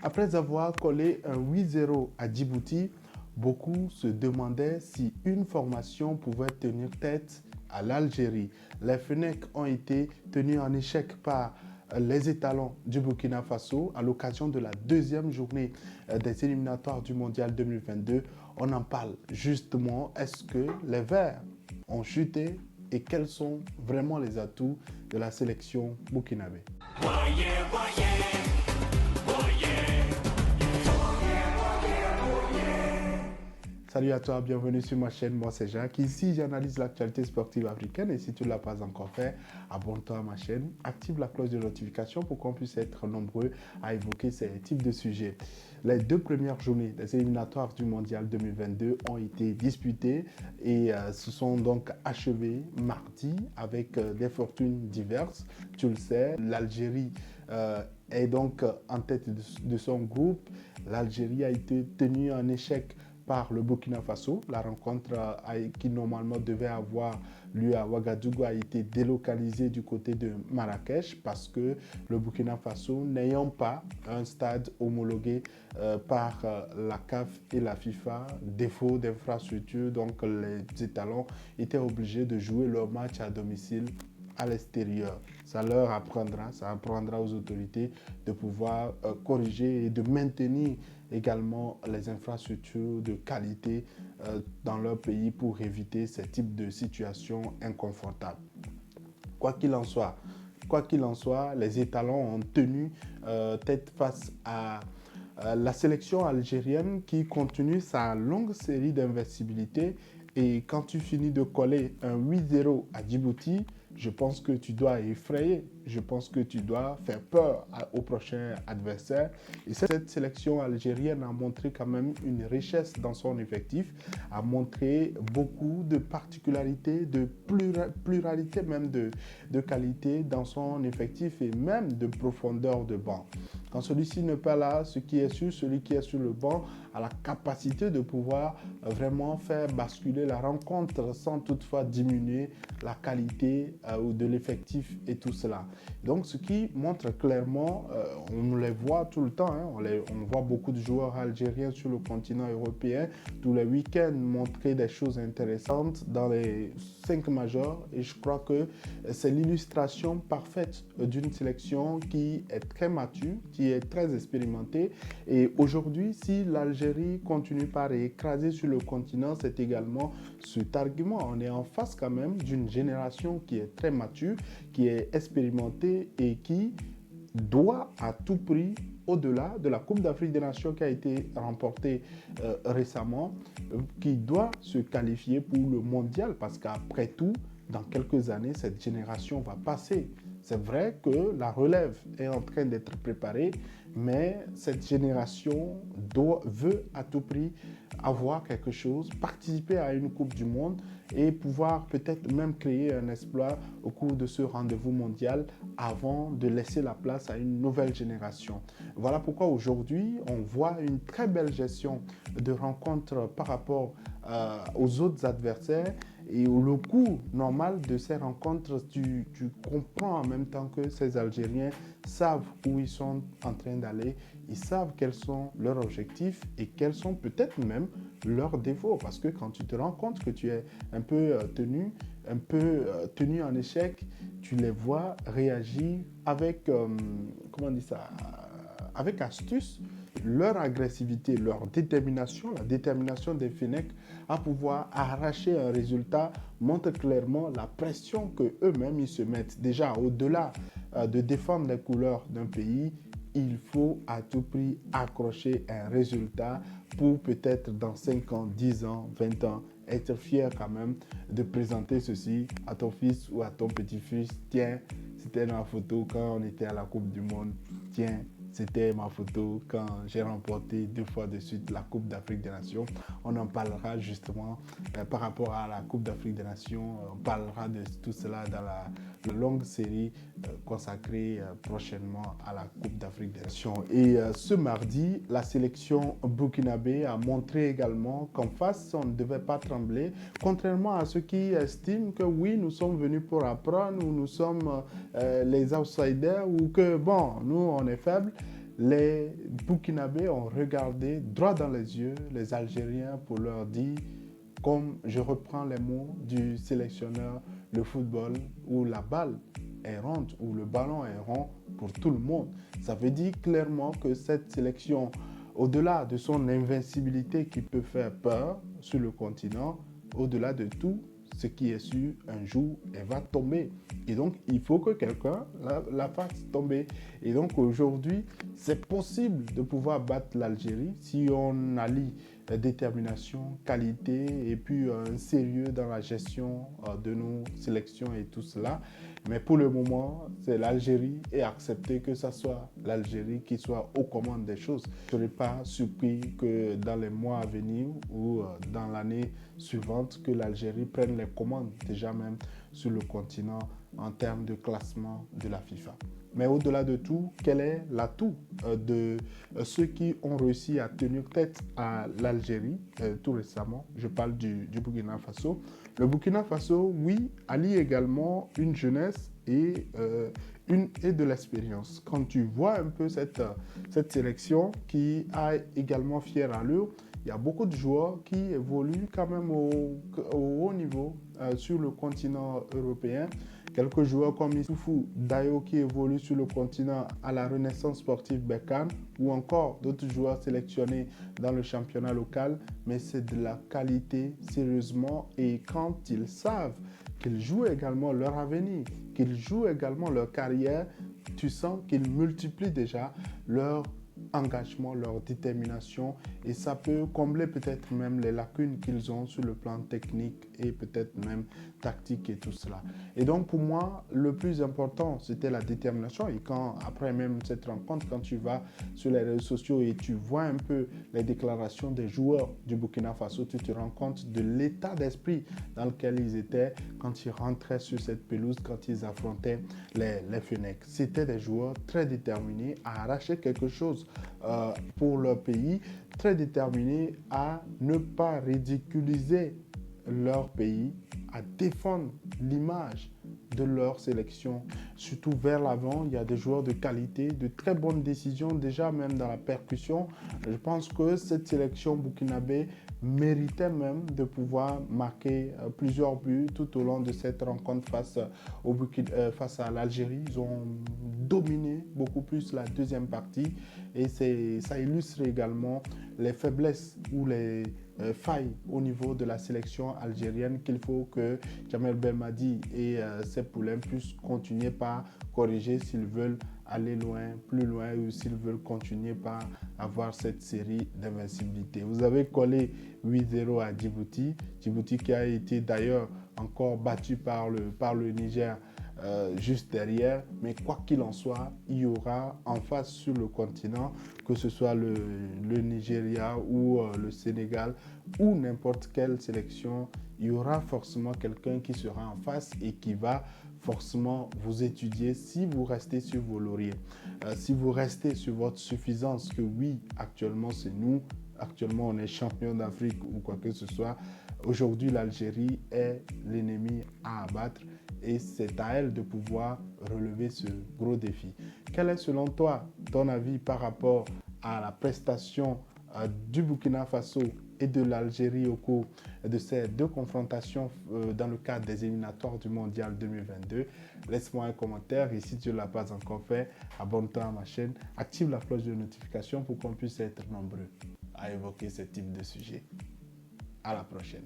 Après avoir collé un 8-0 à Djibouti, beaucoup se demandaient si une formation pouvait tenir tête à l'Algérie. Les Fennecs ont été tenus en échec par les étalons du Burkina Faso à l'occasion de la deuxième journée des éliminatoires du Mondial 2022. On en parle justement. Est-ce que les Verts ont chuté et quels sont vraiment les atouts de la sélection burkinabé? Salut à toi, bienvenue sur ma chaîne, moi c'est Jacques. Ici j'analyse l'actualité sportive africaine et si tu ne l'as pas encore fait, abonne-toi à ma chaîne, active la cloche de notification pour qu'on puisse être nombreux à évoquer ces types de sujets. Les deux premières journées des éliminatoires du Mondial 2022 ont été disputées et se sont donc achevées mardi avec des fortunes diverses. Tu le sais, l'Algérie est donc en tête de son groupe. L'Algérie a été tenue en échec par le Burkina Faso. La rencontre qui normalement devait avoir lieu à Ouagadougou a été délocalisée du côté de Marrakech parce que le Burkina Faso, n'ayant pas un stade homologué par la CAF et la FIFA, défaut d'infrastructure, donc les étalons étaient obligés de jouer leur match à domicile à l'extérieur. Ça leur apprendra, ça apprendra aux autorités de pouvoir corriger et de maintenir également les infrastructures de qualité dans leur pays pour éviter ces types de situations inconfortables. Quoi qu'il en soit, les étalons ont tenu tête face à la sélection algérienne qui continue sa longue série d'invincibilité. Et quand tu finis de coller un 8-0 à Djibouti, je pense que tu dois effrayer, je pense que tu dois faire peur au prochain adversaire. Et cette sélection algérienne a montré quand même une richesse dans son effectif, a montré beaucoup de particularités, de pluralité même de qualité dans son effectif et même de profondeur de banc. Quand celui-ci n'est pas là, celui qui est sur le banc a la capacité de pouvoir vraiment faire basculer la rencontre sans toutefois diminuer la qualité de l'effectif et tout cela. Donc ce qui montre clairement, on les voit tout le temps, hein, on voit beaucoup de joueurs algériens sur le continent européen tous les week-ends montrer des choses intéressantes dans les 5 majors et je crois que c'est l'illustration parfaite d'une sélection qui est très mature, qui est très expérimentée et aujourd'hui si l'Algérie continue par écraser sur le continent, c'est également cet argument. On est en face quand même d'une génération qui est très mature, qui est expérimentée et qui doit à tout prix, au-delà de la Coupe d'Afrique des Nations qui a été remportée récemment, qui doit se qualifier pour le mondial parce qu'après tout, dans quelques années, cette génération va passer. C'est vrai que la relève est en train d'être préparée, mais cette génération veut à tout prix avoir quelque chose, participer à une Coupe du Monde et pouvoir peut-être même créer un exploit au cours de ce rendez-vous mondial avant de laisser la place à une nouvelle génération. Voilà pourquoi aujourd'hui, on voit une très belle gestion de rencontres par rapport aux autres adversaires et le coût normal de ces rencontres, tu comprends en même temps que ces Algériens savent où ils sont en train d'aller, ils savent quels sont leurs objectifs et quels sont peut-être même leurs défauts. Parce que quand tu te rends compte que tu es un peu tenu en échec, tu les vois réagir avec, comment on dit ça, avec astuce. Leur agressivité, leur détermination, la détermination des Fennecs à pouvoir arracher un résultat montre clairement la pression qu'eux-mêmes ils se mettent. Déjà, au-delà de défendre les couleurs d'un pays, il faut à tout prix accrocher un résultat pour peut-être dans 5 ans, 10 ans, 20 ans, être fier quand même de présenter ceci à ton fils ou à ton petit-fils. Tiens, c'était ma photo quand on était à la Coupe du Monde. Tiens, c'était ma photo quand j'ai remporté 2 fois de suite la Coupe d'Afrique des Nations. On en parlera justement par rapport à la Coupe d'Afrique des Nations. On parlera de tout cela dans la longue série consacrée prochainement à la Coupe d'Afrique des Nations. Et ce mardi, la sélection burkinabé a montré également qu'en face, on ne devait pas trembler. Contrairement à ceux qui estiment que oui, nous sommes venus pour apprendre ou nous sommes les outsiders ou que bon, nous on est faibles. les Burkinabés ont regardé droit dans les yeux les Algériens pour leur dire, comme je reprends les mots du sélectionneur, le football où la balle est ronde, où le ballon est rond pour tout le monde. Ça veut dire clairement que cette sélection, au-delà de son invincibilité qui peut faire peur sur le continent, au-delà de tout, ce qui est sûr, un jour, elle va tomber. Et donc, il faut que quelqu'un la fasse tomber. Et donc, aujourd'hui, c'est possible de pouvoir battre l'Algérie si on allie détermination, qualité et puis un sérieux dans la gestion de nos sélections et tout cela. Mais pour le moment, c'est l'Algérie et accepter que ce soit l'Algérie qui soit aux commandes des choses. Je ne serais pas surpris que dans les mois à venir ou dans l'année suivante, que l'Algérie prenne les commandes déjà même sur le continent en termes de classement de la FIFA. Mais au-delà de tout, quel est l'atout de ceux qui ont réussi à tenir tête à l'Algérie tout récemment? Je parle du Burkina Faso. Le Burkina Faso, oui, allie également une jeunesse et de l'expérience. Quand tu vois un peu cette sélection qui a également fière allure, il y a beaucoup de joueurs qui évoluent quand même au haut niveau sur le continent européen. Quelques joueurs comme Issoufou Dayo qui évoluent sur le continent à la Renaissance sportive Berkane ou encore d'autres joueurs sélectionnés dans le championnat local. Mais c'est de la qualité sérieusement et quand ils savent qu'ils jouent également leur avenir, qu'ils jouent également leur carrière, tu sens qu'ils multiplient déjà leur engagement, leur détermination et ça peut combler peut-être même les lacunes qu'ils ont sur le plan technique et peut-être même tactique et tout cela. Et donc pour moi, le plus important, c'était la détermination et quand après même cette rencontre, quand tu vas sur les réseaux sociaux et tu vois un peu les déclarations des joueurs du Burkina Faso, tu te rends compte de l'état d'esprit dans lequel ils étaient quand ils rentraient sur cette pelouse, quand ils affrontaient les Fennecs. C'était des joueurs très déterminés à arracher quelque chose pour leur pays, très déterminés à ne pas ridiculiser leur pays, à défendre l'image de leur sélection. Surtout vers l'avant, il y a des joueurs de qualité, de très bonnes décisions, déjà même dans la percussion. Je pense que cette sélection burkinabé méritait même de pouvoir marquer plusieurs buts tout au long de cette rencontre face à l'Algérie. Ils ont dominé beaucoup plus la deuxième partie et ça illustre également les faiblesses ou les failles au niveau de la sélection algérienne qu'il faut que Djamel Belmadi et Sepp Poulain puissent continuer par corriger s'ils veulent aller loin, plus loin ou s'ils veulent continuer par avoir cette série d'invincibilité. Vous avez collé 8-0 à Djibouti, Djibouti qui a été d'ailleurs encore battu par le Niger juste derrière, mais quoi qu'il en soit, il y aura en face sur le continent, que ce soit le Nigeria ou le Sénégal ou n'importe quelle sélection, il y aura forcément quelqu'un qui sera en face et qui va forcément vous étudier si vous restez sur vos lauriers, si vous restez sur votre suffisance, que oui, actuellement c'est nous, actuellement on est champion d'Afrique ou quoi que ce soit. Aujourd'hui, l'Algérie est l'ennemi à abattre et c'est à elle de pouvoir relever ce gros défi. Quel est selon toi ton avis par rapport à la prestation du Burkina Faso et de l'Algérie au cours de ces deux confrontations dans le cadre des éliminatoires du Mondial 2022? Laisse-moi un commentaire et si tu ne l'as pas encore fait, abonne-toi à ma chaîne, active la cloche de notification pour qu'on puisse être nombreux à évoquer ce type de sujet. À la prochaine.